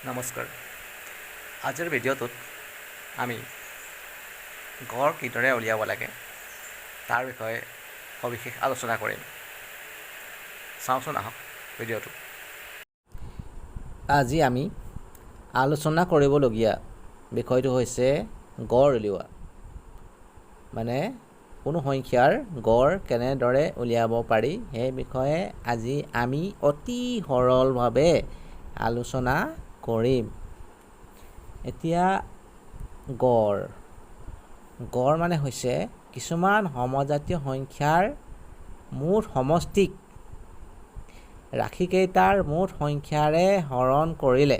নমস্কাৰ। আজিৰ ভিডিঅ'টোত আমি গড় কিদৰে উলিয়াব লাগে তাৰ বিষয়ে সবিশেষ আলোচনা কৰিম। চাওঁচোন আহক ভিডিঅ'টো। আজি আমি আলোচনা কৰিবলগীয়া বিষয়টো হৈছে গড় উলিওৱা, মানে কোনো সংখ্যাৰ গড় কেনেদৰে উলিয়াব পাৰি সেই বিষয়ে আজি আমি অতি সৰলভাৱে আলোচনা কৰিম। এতিয়া গড় মানে হৈছে কিছুমান সমজাতীয় সংখ্যাৰ মুঠ সমষ্টিক ৰাশিকেইটাৰ মুঠ সংখ্যাৰে হৰণ কৰিলে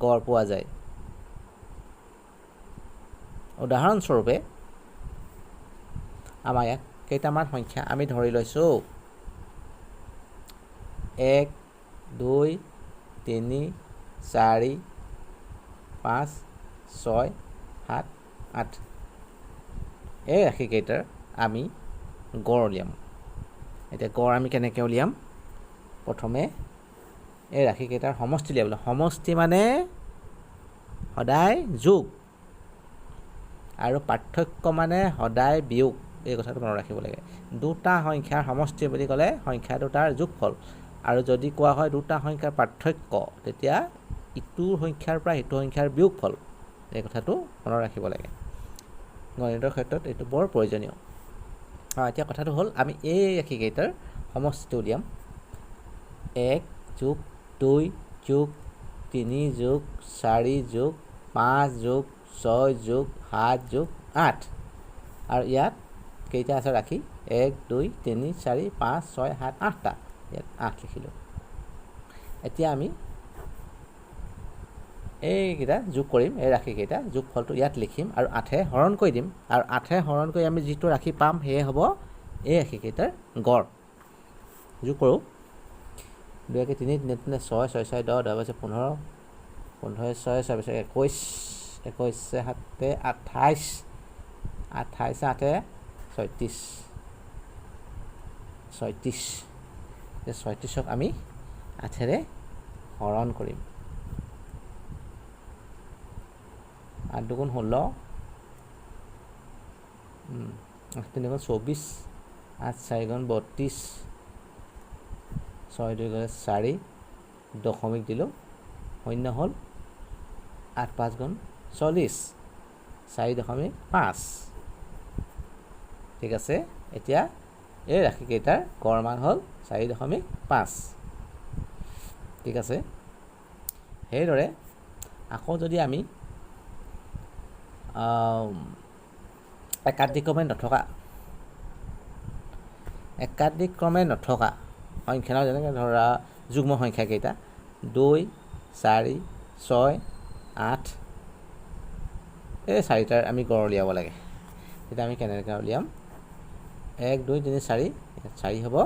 গড় পোৱা যায়। উদাহৰণস্বৰূপে আমাৰ ইয়াত কেইটামান সংখ্যা আমি ধৰি লৈছোঁ 1 2 3 4 5 6 7 8 এই ৰাশিকেইটাৰ আমি গড় উলিয়াম। এতিয়া গড় আমি কেনেকৈ উলিয়াম? প্ৰথমে এই ৰাশিকেইটাৰ সমষ্টি উলিয়াবলৈ। সমষ্টি মানে সদায় যোগ আৰু পাৰ্থক্য মানে সদায় বিয়োগ, এই কথাটো মনত ৰাখিব লাগে। দুটা সংখ্যাৰ সমষ্টি বুলি ক'লে সংখ্যা দুটাৰ যোগফল, আৰু যদি কোৱা হয় দুটা সংখ্যাৰ পাৰ্থক্য তেতিয়া ইটো সংখ্যাৰ পৰা সিটো সংখ্যাৰ বিয়োগফল। এই কথাটো মনত ৰাখিব লাগে, গণিতৰ ক্ষেত্ৰত এইটো বৰ প্ৰয়োজনীয়। এতিয়া কথাটো হ'ল আমি এই ৰাশিকেইটাৰ সমষ্টিটো উলিয়াম। 1 যোগ 2 যোগ 3 যোগ 4 যোগ 5 যোগ 6 যোগ 7 যোগ 8, আৰু ইয়াত কেইটা আছে ৰাশি? 1 2 3 4 5 6 7 8টা, ইয়াত 8 লিখিলোঁ। এতিয়া আমি এইকেইটা যোগ কৰিম, এই ৰাশিকেইটা যোগফলটো ইয়াত লিখিম আৰু 8এ হৰণ কৰি দিম, আৰু 8এ হৰণ কৰি আমি যিটো ৰাশি পাম সেয়ে হ'ব এই ৰাশিকেইটাৰ গড়। যোগ কৰোঁ। 2 3 3 3 6 6 4 10 10 5 15 15 6 6 21 21 7 28 28 8 36 36। 36ক আমি 8এৰে হৰণ কৰিম। 8 2 16, 8 3 24, 8 4 32, 6 2 4, দশমিক দিলোঁ, শূন্য হ'ল। 8 5 40, 4.5। ঠিক আছে। এতিয়া এই ৰাশিকেইটাৰ গড় মান হ'ল 4.5। ঠিক আছে। সেইদৰে আকৌ যদি আমি একাদিক্ৰমে নথকা সংখ্যা, যেনেকৈ ধৰা যুগ্ম সংখ্যাকেইটা 2 4 6 8, এই চাৰিটাৰ আমি গড় উলিয়াব লাগে। তেতিয়া আমি কেনেকৈ উলিয়াম? 1 2 3 4, 4 হ'ব,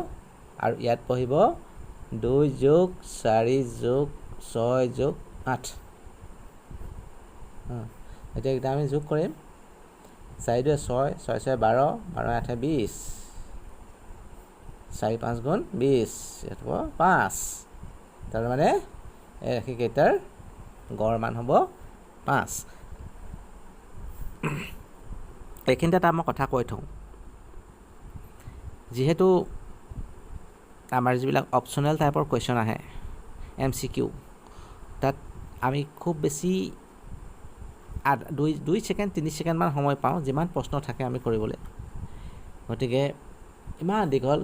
আৰু ইয়াত পঢ়িব 2 যোগ 4 যোগ 6 যোগ 8। এতিয়া এইকেইটা আমি যোগ কৰিম। 4 2 6, 6 6 12, 12 8 20, 4 5 20, ইয়াত হ'ব 5। তাৰমানে এই ৰাশিকেইটাৰ গড় মান হ'ব 5। এইখিনিতে এটা মই কথা কৈ থওঁ, যিহেতু আমাৰ যিবিলাক অপশ্যনেল টাইপৰ কুৱেশ্যন আহে MCQ, তাত আমি খুব বেছি 2 ছেকেণ্ড 3 ছেকেণ্ডমান সময় পাওঁ যিমান প্ৰশ্ন থাকে আমি কৰিবলৈ। গতিকে ইমান দীঘল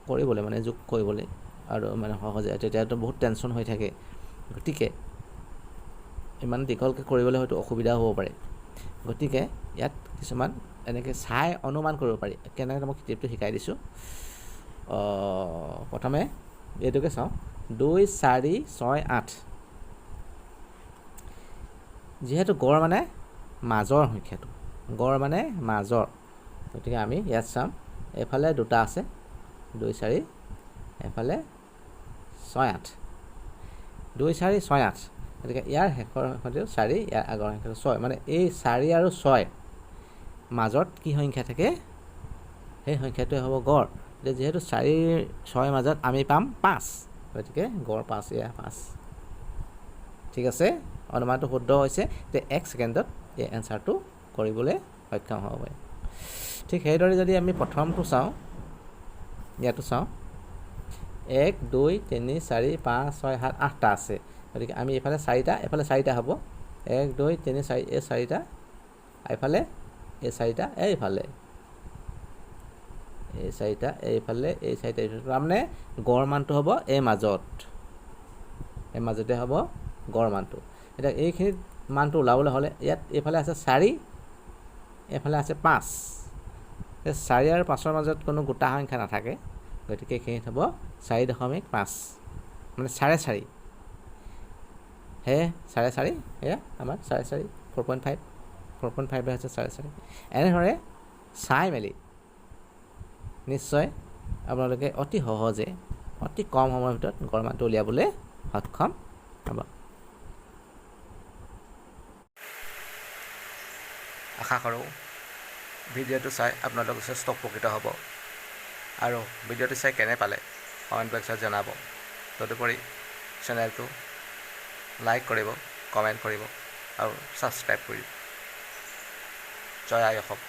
কৰিবলৈ, মানে যোগ কৰিবলৈ আৰু মানে সহজে, তেতিয়াতো বহুত টেনশ্যন হৈ থাকে। গতিকে ইমান দীঘলকৈ কৰিবলৈ হয়তো অসুবিধাও হ'ব পাৰে। গতিকে ইয়াত কিছুমান এনেকৈ চাই অনুমান কৰিব পাৰি। কেনেকৈ মই টিপটো শিকাই দিছোঁ। প্ৰথমে এইটোকে চাওঁ, 2 4 6 8। যিহেতু গড় মানে মাজৰ সংখ্যাটো, গড় মানে মাজৰ, গতিকে আমি ইয়াত চাম। এইফালে দুটা আছে 2 4, এইফালে 6 8, 2 4 6 8। গতিকে ইয়াৰ শেষৰ সংখ্যাটো 4, ইয়াৰ আগৰ সংখ্যাটো 6, মানে এই 4 আৰু 6 মাজত কি সংখ্যা থাকে সেই সংখ্যাটোৱে হ'ব গড়। যিহেতু 4 6 মাজত আমি পাম 5, গতিকে গড় 5 এয়া 5 ঠিক আছে অনুমানটো শুদ্ধ হৈছে যে 1 ছেকেণ্ডত এই এনসাৰটো কৰিবলৈ সক্ষম হ'ব পাৰে ঠিক সেইদৰে যদি আমি প্ৰথমটো চাওঁ ইয়াতো চাওঁ 1 2 3 4 5 6 7 8টা আছে গতিকে আমি এফালে 4টা এফালে 4টা হ'ব 1 2 3 4 এই 4টা এফালে এই 4টা এইফালে এই 4টা এইফালে এই 4টা তাৰমানে গড় মানটো হ'ব এই মাজতে হ'ব গড় মানটো এটা এইখিনি মানটো ওলাবলৈ হ'লে ইয়াত এফালে আছে 4 এফালে আছে 5 এই 4 আৰু 5 ৰ মাজত কোনো গোটা সংখ্যা নাথাকে গতিকে এইখিনিত হ'ব 4.5 মানে 4.5 হে 4.5 এয়া আমাৰ 4.5 4.5 4.5 হৈছে 4.5 এনেদৰে চাই মেলি নিশ্চয় আপোনালোকে অতি সহজে অতি কম সময়ৰ ভিতৰত গড় মানটো উলিয়াবলৈ সক্ষম হ'ব আশা কৰোঁ ভিডিঅ'টো চাই আপোনালোক যথেষ্ট উপকৃত হ'ব আৰু ভিডিঅ'টো চাই কেনে পালে কমেণ্ট বক্সত জনাব তদুপৰি চেনেলটো লাইক কৰিব কমেণ্ট কৰিব আৰু ছাবস্ক্ৰাইব কৰিব জয় আই অসম